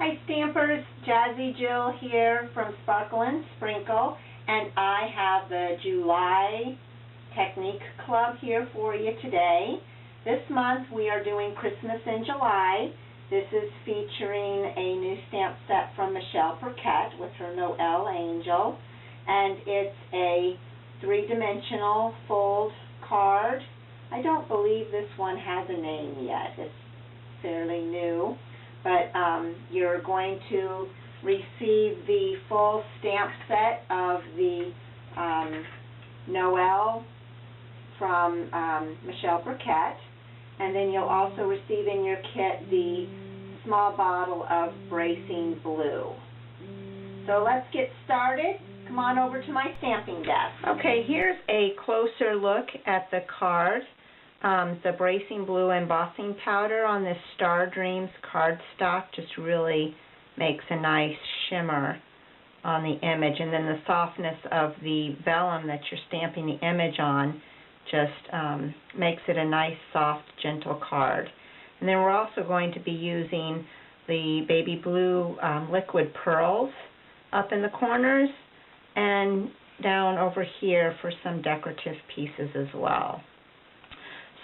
Hi Stampers, Jazzy Jill here from Sparkle and Sprinkle, and I have the July Technique Club here for you today. This month we are doing Christmas in July. This is featuring a new stamp set from Michelle Burkett with her Noel Angel, and it's a three-dimensional fold card. I don't believe this one has a name yet. It's fairly new. But you're going to receive the full stamp set of the Noel from Michelle Burkett, and then you'll also receive in your kit the small bottle of Embossing blue. So let's get started. Come on over to my stamping desk. Okay, here's a closer look at the card. The Embossing blue embossing powder on this Star Dreams cardstock just really makes a nice shimmer on the image, and then the softness of the vellum that you're stamping the image on just makes it a nice, soft, gentle card. And then we're also going to be using the baby blue liquid pearls up in the corners and down over here for some decorative pieces as well.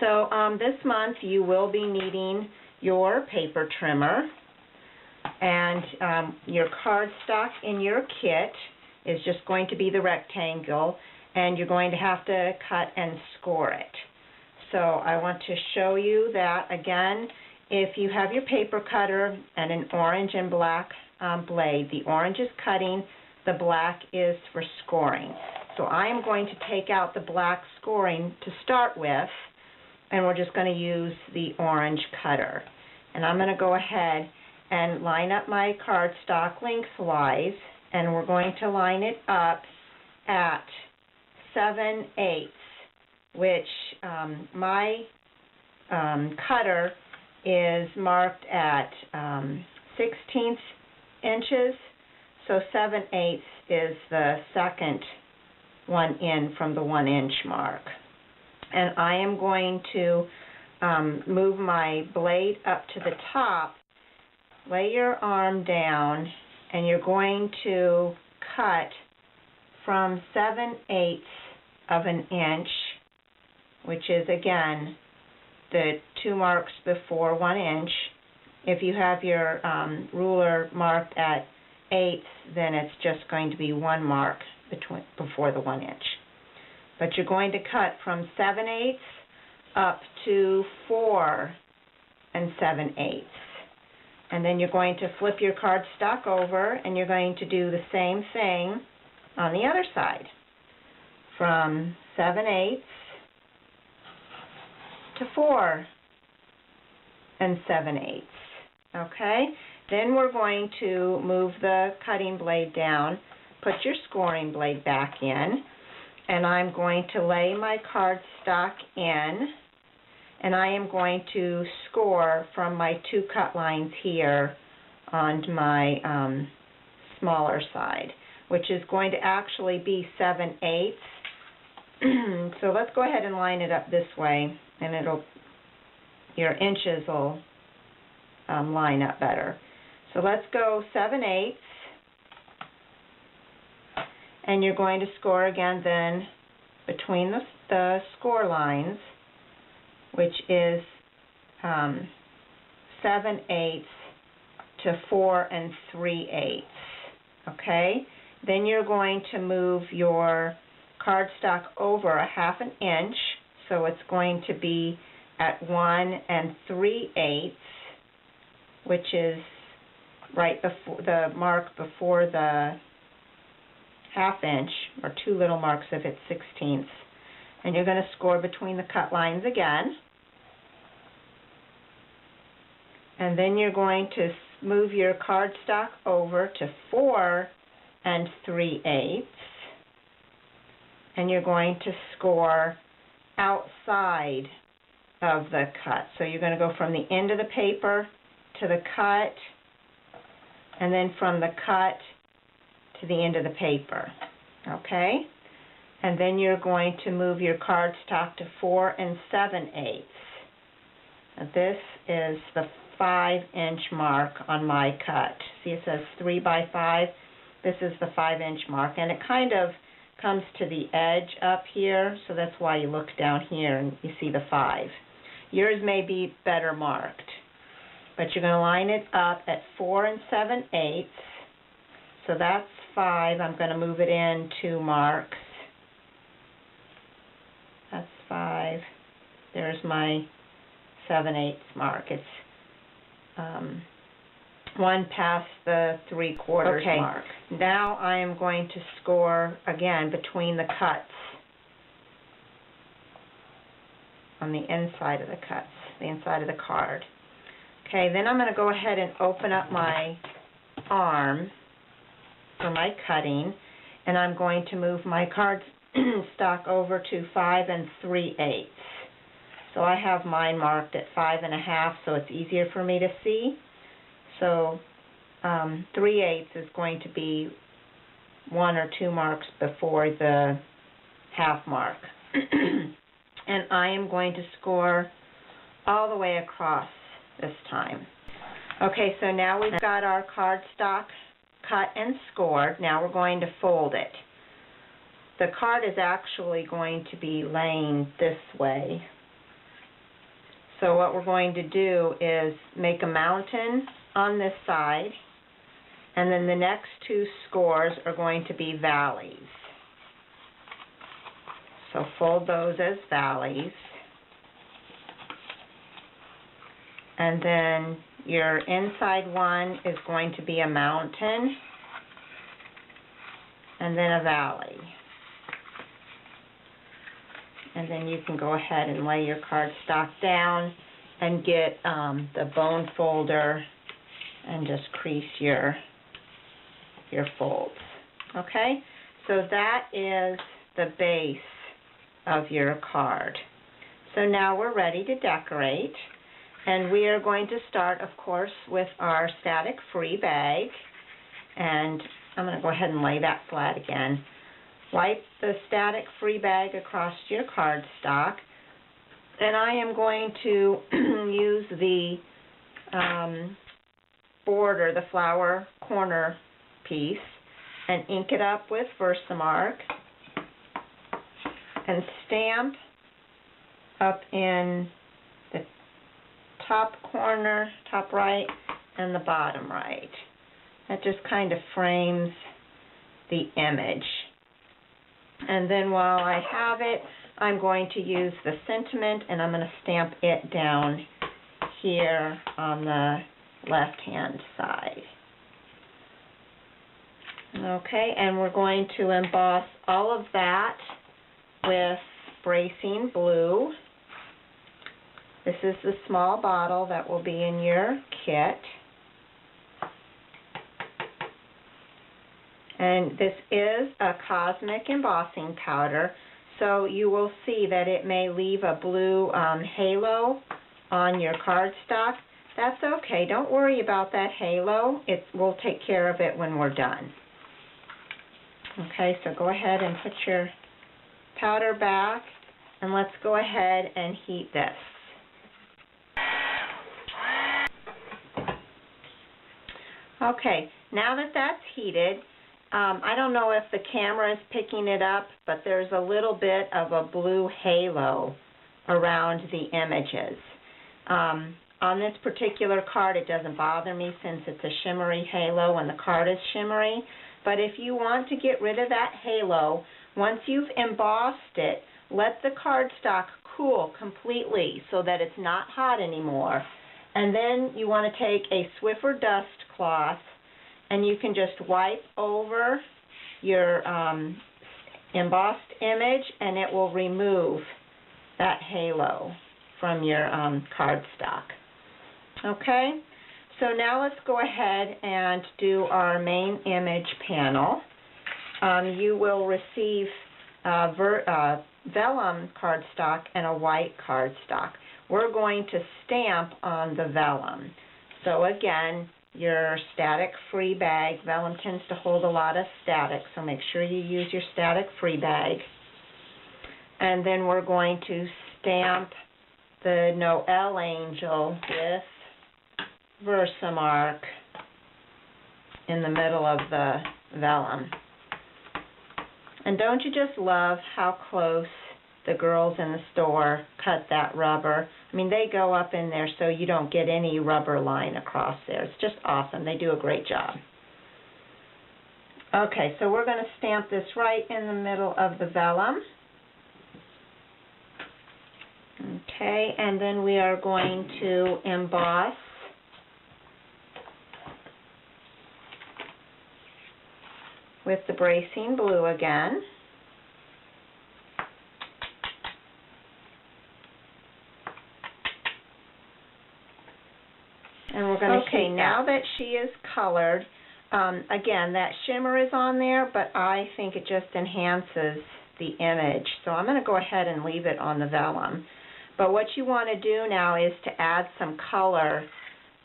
So this month you will be needing your paper trimmer, and your cardstock in your kit is just going to be the rectangle, and you're going to have to cut and score it. So I want to show you that again. If you have your paper cutter and an orange and black blade, the orange is cutting, the black is for scoring. So I am going to take out the black scoring to start with, and we're just going to use the orange cutter. And I'm going to go ahead and line up my cardstock lengthwise, and we're going to line it up at 7/8, which my cutter is marked at 16 inches, so 7/8 is the second one in from the 1 inch mark. And I am going to move my blade up to the top, lay your arm down, and you're going to cut from 7/8 of an inch, which is again the 2 marks before 1 inch. If you have your ruler marked at 1/8, then it's just going to be 1 mark before the 1 inch. But you're going to cut from 7/8 up to 4 7/8. And then you're going to flip your cardstock over, and you're going to do the same thing on the other side. From 7/8 to 4 7/8. Okay? Then we're going to move the cutting blade down, put your scoring blade back in, and I'm going to lay my cardstock in, and I am going to score from my 2 cut lines here on my smaller side, which is going to actually be 7/8. So let's go ahead and line it up this way, and your inches will line up better. So let's go 7/8. And you're going to score again then between the score lines, which is 7/8 to 4 3/8. Okay? Then you're going to move your cardstock over a 1/2 inch, so it's going to be at 1 3/8, which is right before the mark before the 1/2 inch, or 2 little marks if it's 1/16. And you're going to score between the cut lines again. And then you're going to move your cardstock over to 4 3/8. And you're going to score outside of the cut. So you're going to go from the end of the paper to the cut, and then from the cut to the end of the paper. Okay? And then you're going to move your cardstock to 4 7/8. Now this is the 5-inch mark on my cut. See, it says 3 by 5. This is the 5-inch mark, and it kind of comes to the edge up here, so that's why you look down here and you see the 5. Yours may be better marked, but you're going to line it up at 4 7/8. So that's 5. I'm going to move it in 2 marks. That's 5. There's my 7/8 mark. It's 1 past the 3/4 mark. Now I am going to score again between the cuts on the inside of the cuts, the inside of the card. Okay, then I'm going to go ahead and open up my arm for my cutting, and I'm going to move my card stock over to 5 3/8. So I have mine marked at 5 1/2, so it's easier for me to see. So 3/8 is going to be 1 or 2 marks before the half mark. And I am going to score all the way across this time. Okay, so now we've got our cardstock cut and scored. Now we're going to fold it. The card is actually going to be laying this way. So what we're going to do is make a mountain on this side, and then the next 2 scores are going to be valleys. So fold those as valleys. And then your inside one is going to be a mountain and then a valley. And then you can go ahead and lay your cardstock down and get the bone folder and just crease your folds. Okay? So that is the base of your card. So now we're ready to decorate. And we are going to start, of course, with our static free bag. And I'm going to go ahead and lay that flat again. Wipe the static free bag across your cardstock. And I am going to use the border, the flower corner piece, and ink it up with Versamark and stamp up in the top corner, top right, and the bottom right. That just kind of frames the image. And then while I have it, I'm going to use the sentiment, and I'm going to stamp it down here on the left-hand side. Okay, and we're going to emboss all of that with bracing blue. This is the small bottle that will be in your kit. And this is a cosmic embossing powder, so you will see that it may leave a blue halo on your cardstock. That's okay. Don't worry about that halo. We'll take care of it when we're done. Okay, so go ahead and put your powder back, and let's go ahead and heat this. Okay, now that that's heated, I don't know if the camera is picking it up, but there's a little bit of a blue halo around the images. On this particular card, it doesn't bother me since it's a shimmery halo and the card is shimmery. But if you want to get rid of that halo, once you've embossed it, let the cardstock cool completely so that it's not hot anymore. And then you want to take a Swiffer dust cloth, and you can just wipe over your embossed image, and it will remove that halo from your cardstock. Okay, so now let's go ahead and do our main image panel. You will receive vellum cardstock and a white cardstock. We're going to stamp on the vellum. So again, your static free bag, vellum tends to hold a lot of static, so make sure you use your static free bag. And then we're going to stamp the Noel angel with Versamark in the middle of the vellum. And don't you just love how close the girls in the store cut that rubber? I mean, they go up in there so you don't get any rubber line across there. It's just awesome. They do a great job. Okay, so we're going to stamp this right in the middle of the vellum. Okay, and then we are going to emboss with the bracing blue again. And we're going to okay, now that she is colored, again, that shimmer is on there, but I think it just enhances the image. So I'm going to go ahead and leave it on the vellum. But what you want to do now is to add some color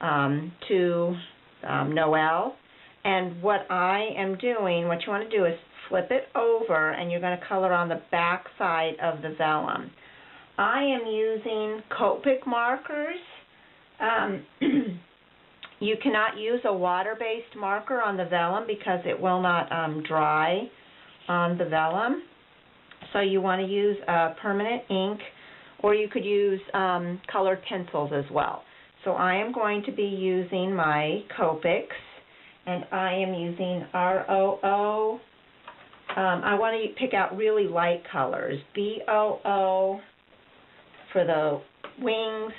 to Noel. And what I am doing, what you want to do is flip it over, and you're going to color on the back side of the vellum. I am using Copic markers. You cannot use a water-based marker on the vellum because it will not dry on the vellum. So you want to use permanent ink, or you could use colored pencils as well. So I am going to be using my Copics, and I am using ROO. I want to pick out really light colors. BOO for the wings.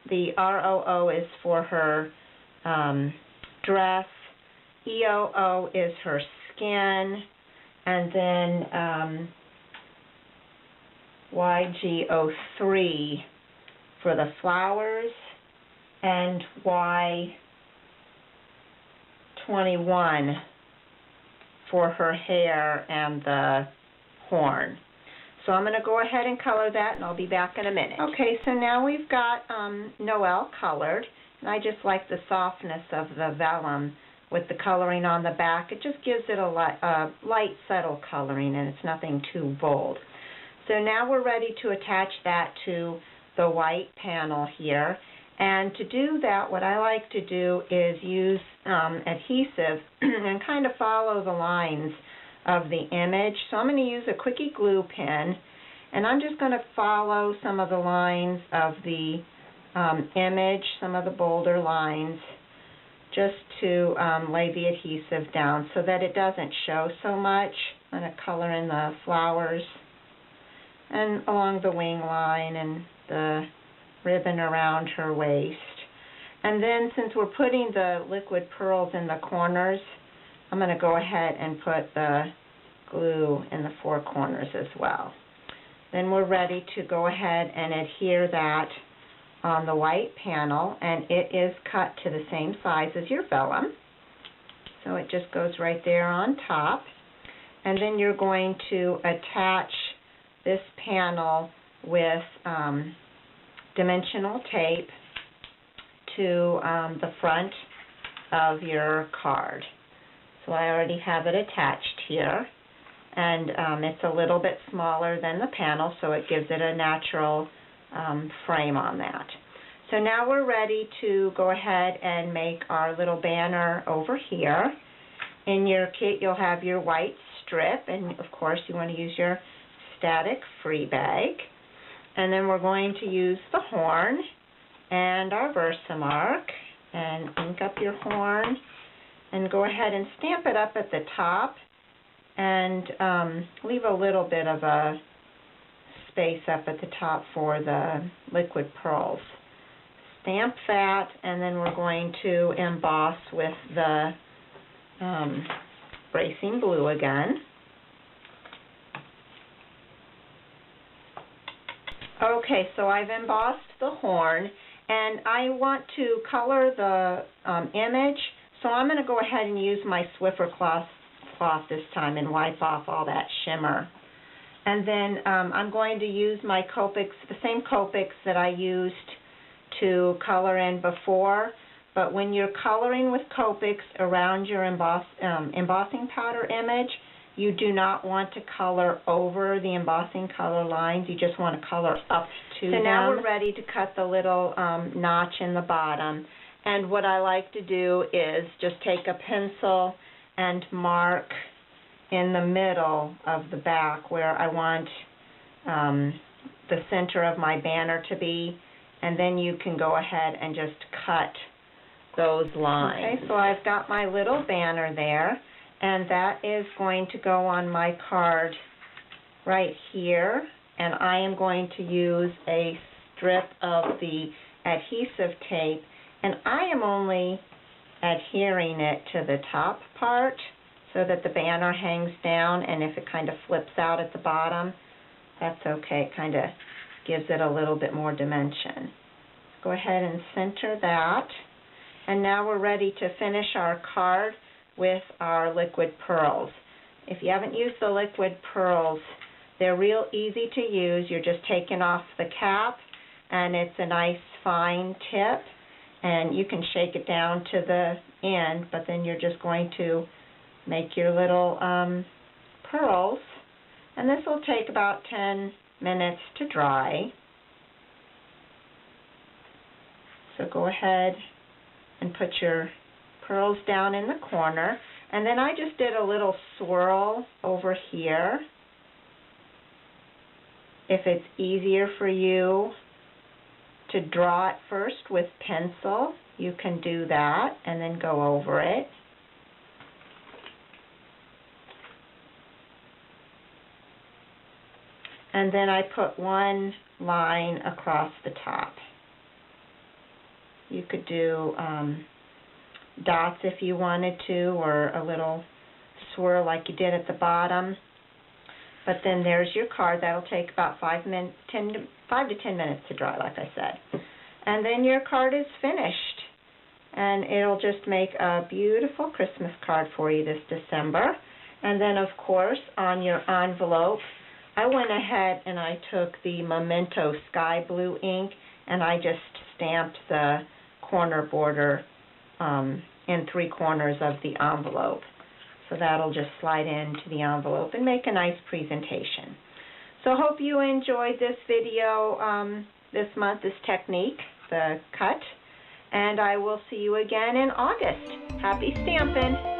The ROO is for her dress. EOO is her skin. And then YGO3 for the flowers. And Y21 for her hair and the horn. So I'm going to go ahead and color that, and I'll be back in a minute. Okay, so now we've got Noel colored, and I just like the softness of the vellum with the coloring on the back. It just gives it a light, subtle coloring, and it's nothing too bold. So now we're ready to attach that to the white panel here. And to do that, what I like to do is use adhesive and kind of follow the lines of the image. So I'm going to use a quickie glue pen, and I'm just going to follow some of the lines of the image, some of the bolder lines, just to lay the adhesive down so that it doesn't show so much. I'm going to color in the flowers and along the wing line and the ribbon around her waist. And then since we're putting the liquid pearls in the corners, I'm going to go ahead and put the glue in the four corners as well. Then we're ready to go ahead and adhere that on the white panel, and it is cut to the same size as your vellum. So it just goes right there on top. And then you're going to attach this panel with dimensional tape to the front of your card. So I already have it attached here, and it's a little bit smaller than the panel, so it gives it a natural frame on that. So now we're ready to go ahead and make our little banner over here. In your kit you'll have your white strip, and of course you want to use your static free bag. And then we're going to use the horn and our Versamark, and ink up your horn, and go ahead and stamp it up at the top, and leave a little bit of a space up at the top for the liquid pearls. Stamp that, and then we're going to emboss with the bracing blue again. Okay, so I've embossed the horn, and I want to color the image, so I'm going to go ahead and use my Swiffer cloth this time and wipe off all that shimmer. And then I'm going to use my Copics, the same Copics that I used to color in before, but when you're coloring with Copics around your embossing powder image, you do not want to color over the embossing color lines. You just want to color up to them. So now we're ready to cut the little notch in the bottom. And what I like to do is just take a pencil and mark in the middle of the back where I want the center of my banner to be, and then you can go ahead and just cut those lines. Okay, so I've got my little banner there, and that is going to go on my card right here, and I am going to use a strip of the adhesive tape, and I am only adhering it to the top part so that the banner hangs down, and if it kind of flips out at the bottom, that's okay. It kind of gives it a little bit more dimension. Go ahead and center that. And now we're ready to finish our card with our liquid pearls. If you haven't used the liquid pearls, they're real easy to use. You're just taking off the cap, and it's a nice fine tip, and you can shake it down to the end, but then you're just going to make your little pearls, and this will take about 10 minutes to dry. So go ahead and put your pearls down in the corner, and then I just did a little swirl over here. If it's easier for you to draw it first with pencil, you can do that and then go over it. And then I put one line across the top. You could do dots if you wanted to, or a little swirl like you did at the bottom. But then there's your card. That'll take about 5 to 10 minutes to dry, like I said. And then your card is finished. And it'll just make a beautiful Christmas card for you this December. And then, of course, on your envelope, I went ahead and I took the Memento Sky Blue ink, and I just stamped the corner border in 3 corners of the envelope. So that'll just slide into the envelope and make a nice presentation. So I hope you enjoyed this video this month, this technique, the cut, and I will see you again in August. Happy stamping!